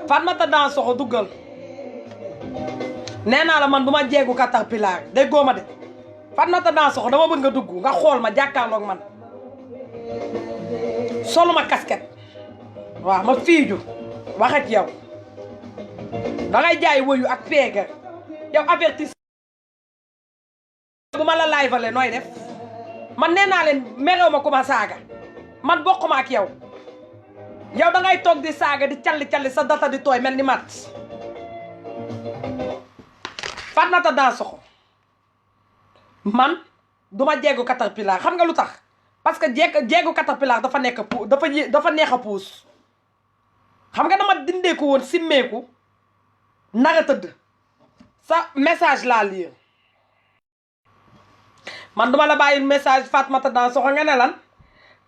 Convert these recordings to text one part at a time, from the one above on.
Fatmata Dansokho duggal nee naa la man duma jeegu caterpillar déggoo ma de Fatmata Dansokho dama bëgg nga dugg nga xool ma jàkkaarloog man soluma casquette waaw ma fiiju wax ak yow dangay jaay wëyu ak peegar yow avertissement bu ma la live ale nooy def man nee naa leen merew ma ku ma saaga man bokkuma ak yow yow dangay toog di saaga di calli sa data di tooy mel ni mat Fatmata Dansokho man duma jeegu caterpillar xam nga lu tax parce que jeegu caterpillar dafa nekk dafa neex a puus xam nga dama dindeeku woon simmeeku nara tëdd sa message laa lire man duma la bàyyi message Fatmata Dansokho nga ne lan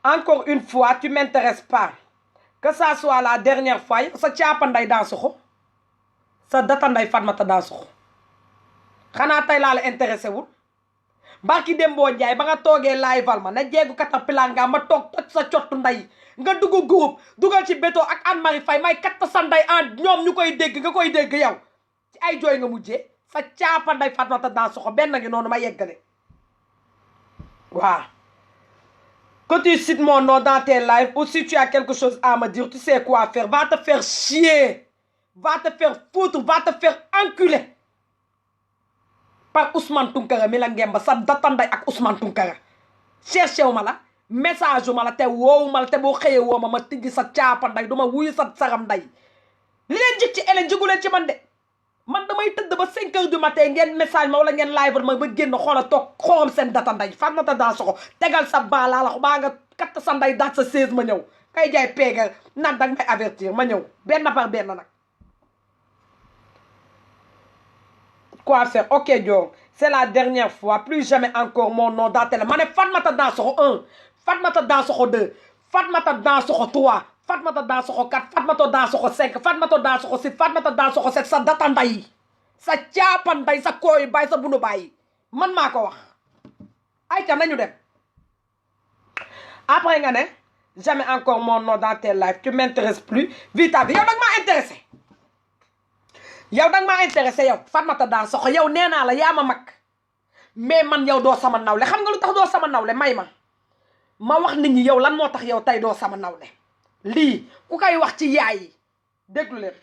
encore une fois tu m'intéresses pas que ça soit la dernière fois sa caapa nday Dansokho sa data nday Fatmata Dansokho xanaa tey laa la intéressé wul barki Dembo Njaay ba nga toogee live ma na jeegu caterpillar nga ma toog toj sa cottu nday nga dugg groupe dugal ci béto ak Anne Marie Faye may katt sa nday en ñoom ñu koy dégg nga koy dégg yow ci ay jooy nga mujjee sa caapa nday Fatmata Dansokho benn ngi noonu ma yeggale waaw que tu cites mon nom dans tes lives ou si tu as quelque chose à me dire tu sais quoi faire va te faire chier va te faire foutre va te faire enculer par Ousmane Tounkara mi la ngemba sa data nday ak Ousmane Tounkara cherché wu ma la message wu ma la te woowu ma la te boo xëyee woo ma tijji sa caapa nday du ma wuyu sa saram nday li leen jig ci Hélène jigu leen ci man de man damay tëdd ba 5 heures du matin ngeen message ma wala ngeen live ma ba génn xoola toog xooram seen data nday Fatmata Dansokho tegal sa baalaa la baa nga katt sa nday daat sa 16 ma ñëw kay jaay peegar nan dag may avertir ma ñëw benn par benn nag quoi faire ok Dior c'est la dernière fois plus jamais encore mon nom dans télé ma ne Fatmata Dansokho 1 Fatmata Dansokho 2 Fatmata Dansokho 3 Fatmata Dansokho 4 Fatmata Dansokho 5 Fatmata Dansokho 6 Fatmata Dansokho 7 sa data nday sa caapa nday sa kooy bay sa bunu bàyyi man maa ko wax ay ca nañu dem après nga ne jamais encore mon nom dans tes lives tu m'intéresses plus vita bi yow danga maa intéressé yow danga maa intéressé yow Fatmata Dansokho yow nee naa la yaa ma mag mais man yow doo sama nawle xam nga lu tax doo sama nawle may ma wax nit ñi yow lan moo tax yow tey doo sama nawle lii ku koy wax ci yaay yi déglu leen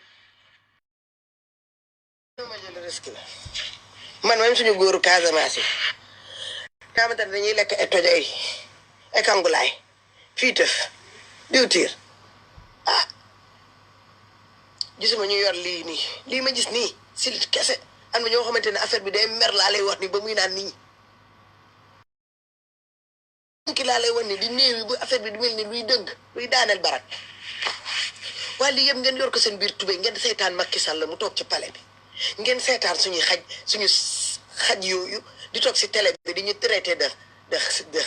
ma jël risque la man même suñu góoru Casamance yi xamante ne dañuy lekk ay tojo yi ay kangulaay fii tëf diwtiir ah gisuma ñu yor lii nii lii ma gis nii silit kese am na ñoo xamante ne affaire bi day mer laa lay wax ni ba muy naan nit ñi ki laa lay wax ni di néewi bu affaire bi di mel ni luy dëgg luy daaneel barak waaye lii yëpp ngeen yor ko seen biir tubéy ngeen seetaan Macky Sall mu toog ci palais bi ngeen seetaan suñuy xaj yooyu di toog si télé bi di ñu traité de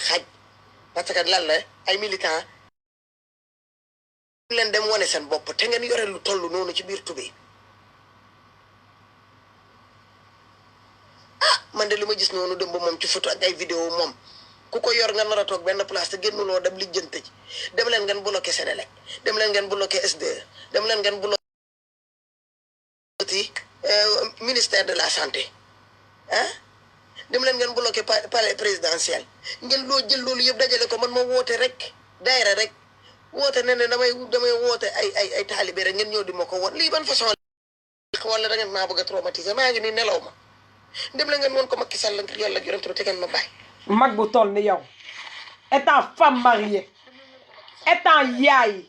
xaj parce que lan la ay militants leen dem wane seen bopp te ngeen yore lu toll noonu ci biir tubéy ah man de li ma gis noonu dem ba moom ci photo ak ay vidéo moom ku ko yor nga nar a toog benn place te génnuloo dem lijjante ji dem leen ngeen bloqué Sénélec dem leen ngeen bloqué SDE dem leen ngeen bloqué ministère de la santé ah dem leen ngeen bloqué palais présidentiel ngeen loo jël loolu yëpp dajale ko man ma woote rek daayira rek woote ne ne damay woote ay taalibe rek ngeen ñëw di ma ko won lii ban façon wala da ngeen maa bëgg a traumatiser maa ngi nii nelaw ma dem leen ngeen woon ko Macky Sall ngir yàlla yonent te ngeen ma bàyyi mag bu toll ni yow étant femme mariée étant yaay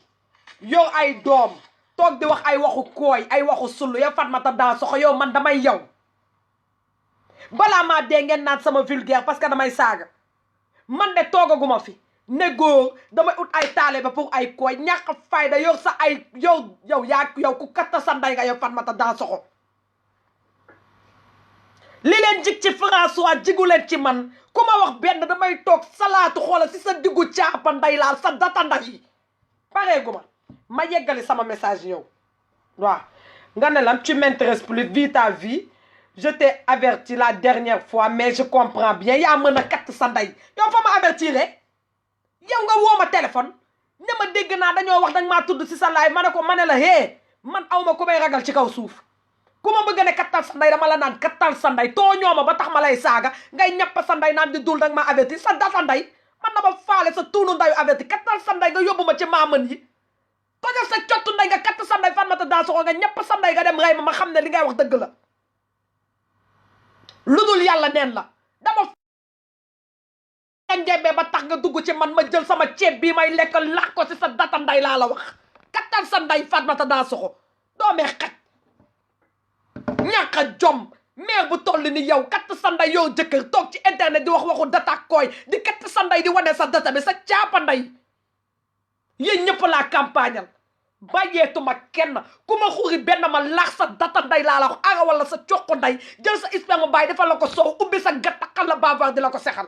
yow ay doom toog di wax ay waxu kooy ay waxu sullu yow Fatmata Dansokho yow man damay yow balaa maa dee ngeen naan sama vulgaire parce que damay saaga man de toogaguma fi ne góor damay ut ay taale ba pour ay kooy ñàkk fayda yor sa ay yow ku katta sa nday nga yow Fatmata Dansokho li leen jig ci François jigu leen ci man ku ma wax benn damay toog salaatu xoola si sa diggu caapa nday laal sa data nday pareeguma ma yeggali sama message ñëw waaw nga ne lan tu m'intéresses plus vis ta vie je t'ai averti la dernière fois mais je comprends bien yaa mën a katt sa nday yow fa ma avertir yow nga woo ma téléphone ne ma dégg naa dañoo wax dañ maa tudd si sa laay ma ne ko ma ne la hé man awma ku may ragal ci kaw suuf ku ma bëgg ne kattal sa ndey dama la naan kattal sa ndey too ñooma ba tax ma lay saaga ngay ñàpp sa ndey naan di dul danga ma averti sa data ndey man na ma faale sa tuunu ndeyu averti kattal sa ndey nga yóbbu ma ci maaman yi tojal sa cottu ndey nga katt sa ndey Fatmata Dansokho nga ñàpp sa ndey nga dem rey ma xam ne li ngay wax dëgg la lu dul yàlla neen la dama njembee ba tax nga dugg ci man ma jël sama ceeb bii may lekk lax ko ci sa data ndey laa la wax kattal sa ndey Fatmata Dansokho doomee xaj ñàkk a jom mère bu toll ni yow katt sa ndey yow jëkkër toog ci internet di wax waxu data koy di katt sa ndey di wane sa data bi sa caapa ndey yéen ñëpp laa campagnal bàyyeetuma kenn ku ma xuri benn ma laax sa data ndey laa la wax ara wala sa coq ndey jël sa sperme baay defal la ko soow ubbi sa gatta xal la bavard di la ko sexal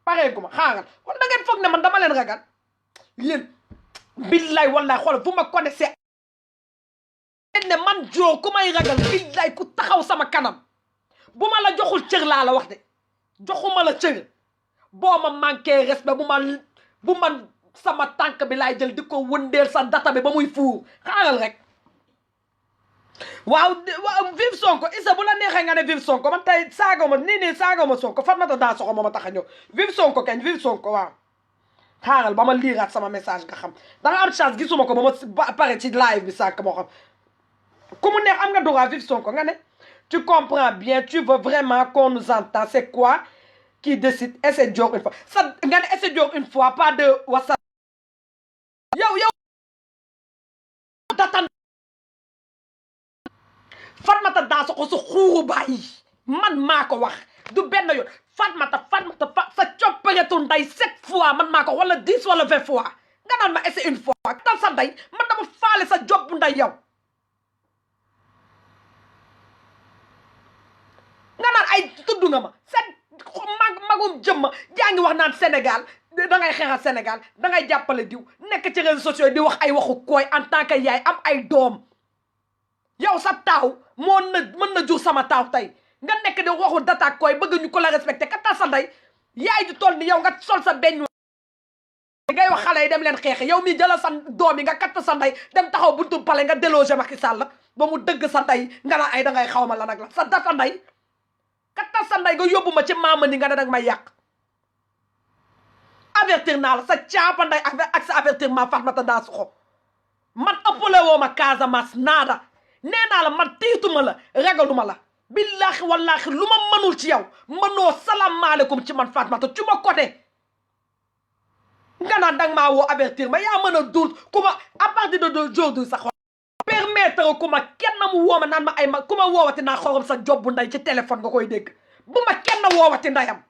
pareegu ma xaaral wala da ngeen foog ne man dama leen ragal yéen billaay wallaay xool bu ma connaissé ne man joo ku may ragal billaay ku taxaw sama kanam bu ma la joxul cër laa la wax de joxuma la cër boo ma manqué respect bu man sama tànk bi laay jël di ko wëndeel sa data bi ba muy fuur xaaral rek waaw vive Sonko isa bu la neexee nga ne vive Sonko man tey saagoma nii saagoma Sonko Fatmata Dansokho moo ma tax a ñëw vive Sonko kañ vive Sonko waaw xaaral ba ma liiraat sama message nga xam da nga am chance gisuma ko ba ma pare ci live bi sànq moo xam ku mu neex am nga droit vive Sonko nga ne tu comprends bien tu veux vraiment qu'on nous entende c'est quoi qui décide essaie de dire une fois ça nga ne essaie de dire une fois pas de WhatsApp yow datan Fatmata Dansokho su xuuru bàyyi man maa ko wax du benn yoon Fatmata sa copparetu nday 7 fois man maa ko wala 10 wala 20 fois nga naan ma essaie une fois tal sa nday man dama faale sa job bu nday yow nga naan ay tudd nga ma seen magum jëmma jaa ngi wax naan Sénégal dangay xeexal Sénégal dangay jàppale diw nekk ci réseaux sociaux di wax ay waxu kooy en tant que yaay am ay doom yow sa taaw mën na jur sama taaw tey nga nekk di waxu data koy bëgg ñu ko la respecté kattal sa ndey yaay ju toll ni yow nga sol sa beñ ngay wax xale yi dem leen xeex yow mi jëla sa doom yi nga katt sa ndey dem taxaw buntu pale nga déloger Macky Sall ba mu dëgg sa ndey nga naan ay dangay xaw ma la nag la sa data ndey kattal sa ndey nga yóbbu ma ci maama ni nga ne danga may yàq avertir naa la sa caapa ndey ak sa avertirement Fatmata Dansokho man ëppale woo ma Casamance naada nee naa la man tiituma la ragaluma la billaahi wallaahi lu ma mënul ci yow mënoo salaamaaleykum ci man Fatmata ci ma côté nga naan danga maa woo avertir ma yaa mën a duul ku ma à partir de aujourd'hui sax permettre ku ma kenn mu woo ma naan ma ay ma ku ma woowati naa xorom sa job bu nday ci téléphone nga koy dégg bu ma kenn woowati ndayam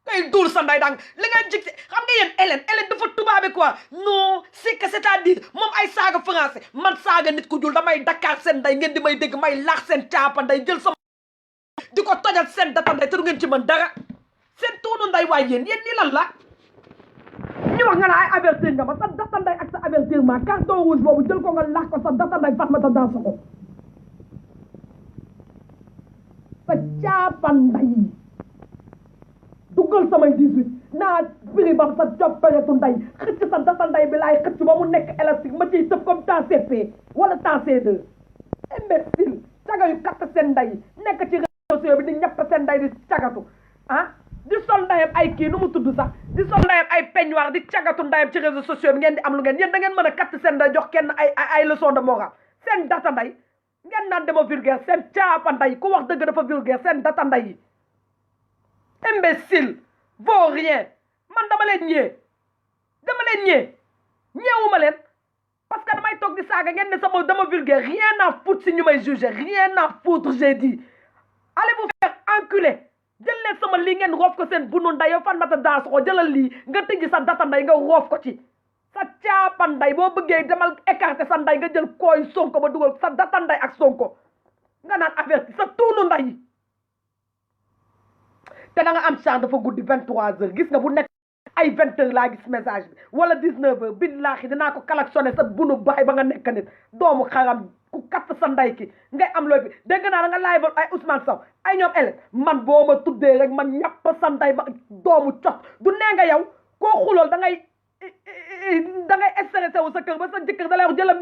ngay duul sa nday dang li ngay jig xam nga yéen Hélène dafa tubaabe quoi non c'est que c'est-à-dire moom ay saaga français man saaga nit ku jul damay Dakar seen nday ngeen di may dégg may laax seen caapa nday jël sama di ko tojal seen data nday te du ngeen ci mën dara seen tuunu nday waay yéen nii lan la ñu wax nga ne ay avertir nga ma sa data nday ak sa avertirement carton rouge boobu jël ko nga laax ko sa data nday Fatmata Dansokho sa caapa nday duggal samay 18 naa biri bam sa copparetu nday xëcc sa data nday bi laay xëcc ba mu nekk élastique ma ciy tëb comme temps CP wala temps C2 imbécile caga yu katt seen nday nekk ci réseaux sociaux bi di ñepp seen nday di cagatu di sol ndayam ay kii nu mu tudd sax di sol ndayam ay peignoir di cagatu ndayam ci réseaux sociaux bi ngeen di am lu ngeen yéen da ngeen mën a katt seen nday jox kenn ay leçon de morale seen data nday ngeen naan dama vulgaire seen caapa nday ku wax dëgg dafa vulgaire seen data nday yi imbécile vaut rien man dama leen ñeewuma leen parce que damay toog di saaga ngeen ne sama dama vulgaire rien à foutre si ñu may juger rien à foutre j'ai dit allez vous faire enculer jël leen sama lii ngeen roof ko seen bunu nday yow Fatmata Dansokho jëlal lii nga tëjji sa data nday nga roof ko ci sa caapa nday boo bëggee demal écarter sa nday nga jël kooy Sonko ba dugal sa data nday ak Sonko nga naan averti sa tuunu nday te da nga am chance dafa guddi 23h gis nga bu nekk ay 20h laa gis message bi wala 19h billaahi dinaa ko klaxonné sa bunu baay ba nga nekk nit doomu xaram ku katt sa nday ki ngay am looy bi dégg naa da nga live ay Ousmane Sow ay ñoom Hélène man boo ma tuddee rek man ñàpp sa nday ba doomu cot du nee nga yow koo xulool da ngay stressé wu sa kër ba sa jëkkër da lay wax jëlam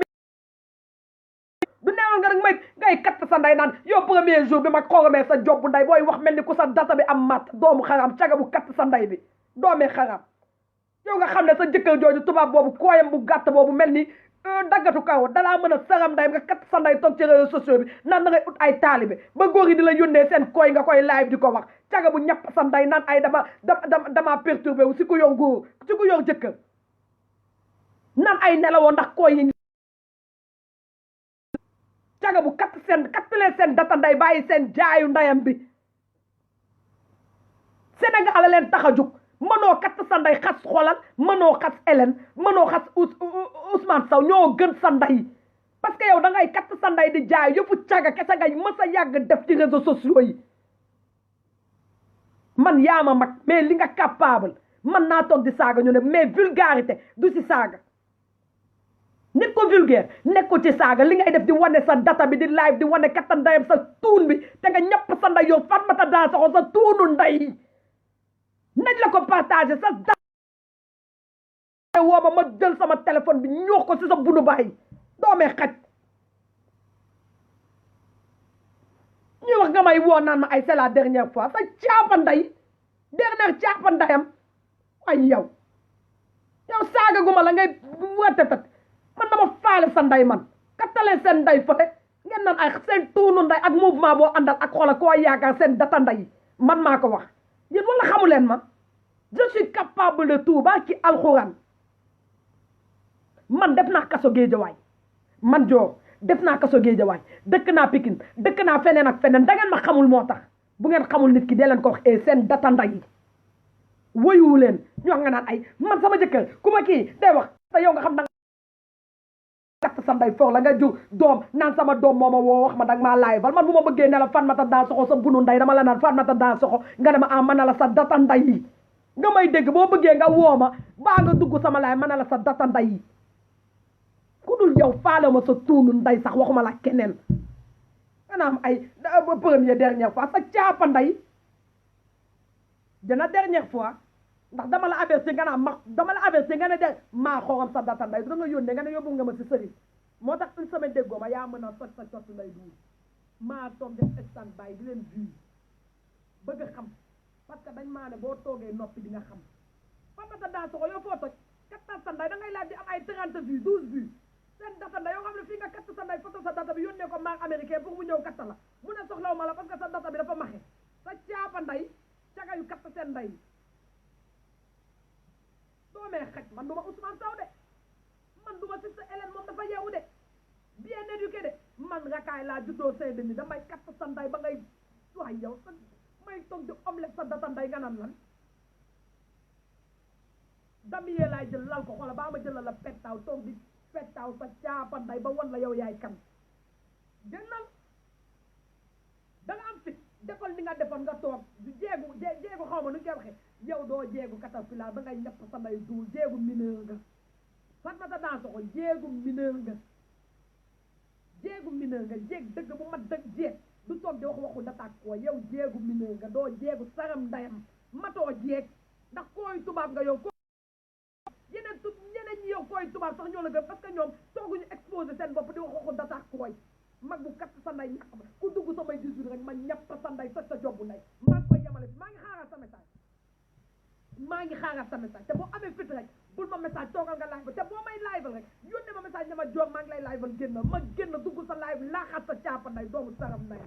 ñaanal nga nag may ngay katt sa nday naan yow premier jour bi ma xoromee sa job bu nday booy wax mel ni ku sa data bi am mat doomu xaram caga bu katt sa nday bi doomee xaram yow nga xam ne sa jëkkër jooju tubaab boobu kooyam bu gàtt boobu mel ni daggatu kaw dalaa mën a saram nday nga katt sa nday toog ci réseaux sociaux bi naan da ngay ut ay taalibe ba góor yi di la yónnee seen kooy nga koy live di ko wax caga bu ñapp sa nday naan ay dama perturbé wu si ku yor góor si ku yor jëkkër naan ay nelawoo ndax kooy yi caga bu katt leen seen data nday bàyyi seen jaayu ndayam bi Sénégal la leen tax a jóg mënoo katt sa nday xas xolal mënoo xas Hélène mënoo xas Ousmane Sow ñoo gën sa nday parce que yow da ngay katt sa nday di jaay yëfu caga kese ngay mës a yàgg def ci réseaux sociaux yi man yaa ma mag mais li nga capable man naa toog di saaga ñu ne mais vulgarité du si saaga nit ko vulgaire nekk ko ci saaga li ngay def di wane sa data bi di live di wane katta ndayam sa tuun bi te nga ñëpp sa nday yow Fatmata Dansoxo sa tuunu nday nañ la ko partagé sa da woo ma jël sama téléphone bi ñuux ko si sa bunu baay doomee xaj ñu wax nga may woo naan ma ay c'est la dernière fois sa caapa nday dernière caapa ndayam ay yow saaga guma la ngay watatat man dama faale sa nday man kattaleen seen nday fote ngeen naan ay seen tuunu nday ak mouvement boo àndal ak xoola koo yaakaar seen data nday man maa ko wax yéen wala xamu leen ma je suis capable de tout ba ci alxuraan man def naa kaso Géejawaay man Dior def naa kaso Géejawaay dëkk naa Pikine dëkk naa feneen ak feneen da ngeen ma xamul moo tax bu ngeen xamul nit ki dee leen ko wax seen data nday woyuwu leen ñu wax nga naan ay man sama jëkkër ku ma kii day wax te yow nga xam katt sa nday foog la nga ju doom naan sama doom moo ma woo wax ma danga maa laayval man bu ma bëggee ne la Fatmata Dansoxo sa bunu nday dama la naan Fatmata Dansoxo nga ne ma mën na la sa data nday yi nga may dégg boo bëggee nga woo ma baa nga dugg sama laay mën na la sa data nday yi ku dul yow faale ma sa tuunu nday sax waxuma la keneen nga am ay première dernière fois sa caapa nday dina dernière fois ndax dama la avertir nga naa ma dama la avertir nga ne de maa xorom sa data nday da nga yónnee nga ne yóbbu nga ma si sëriñ moo tax une semaine déggoo ma yaa mën a soj sa cott nday duul maa toog def stand by di leen vu bëgg a xam parce que dañ maa ne boo toogee noppi di nga xam Fatmata Dansoxo yow foo toj kattan sa nday da ngay laaj di am ay 30 vues 12 vues seen data nday yoo xam ne fii nga katt sa nday photo sa data bi yónnee ko maag américain pour mu ñëw katta la mu ne soxlaw ma la parce que sa data bi dafa maxe sa caapa nday caga yu katt seen nday doomee xaj man duma Ousmane Sow de man duma si sa Hélène moom dafa yeewu de bien éduqué de man rakaay laa juddoo Saint-Denis damay katt sa nday ba ngay waay yow sa may toog di omelette sa data nday nga naan lan damiyee laay jël lal ko xoola baa ma jël la pettaaw toog di pettaaw sa caapa nday ba wan la yow yaay kan génnal da nga am fit defal ni nga defoon nga toog jéegu xaw ma nu ñu koy waxee yow doo jéegu caterpillar ba ngay ñepp sa nday duul jéegu mineur nga Fatmata Dansoxo jéegu mineur nga jéeg dëgg bu mat dëgg jéeg du toog di wax waxu dataak koo yow jéegu mineur nga doo jéegu saram ndayam matoo jéeg ndax kooy tubaab nga yow ñeneen ñi yow kooy tubaab sax ñoo la gën parce que ñoom tooguñu exposé seen bopp di wax waxu dataak kooy mag bu katt sa nday ñàkk ma ku dugg samay 18 rek ma ñepp sa nday toj sa jobbu nday maa ngi koy yemale fi maa ngi xaaraat sa message te boo amee fit rek bul ma message toogal nga live te boo may live rek yónnee ma message ne ma Dior maa ngi lay live génn ma génn dugg sa live laaxaat sa caapa nday doomu saram nday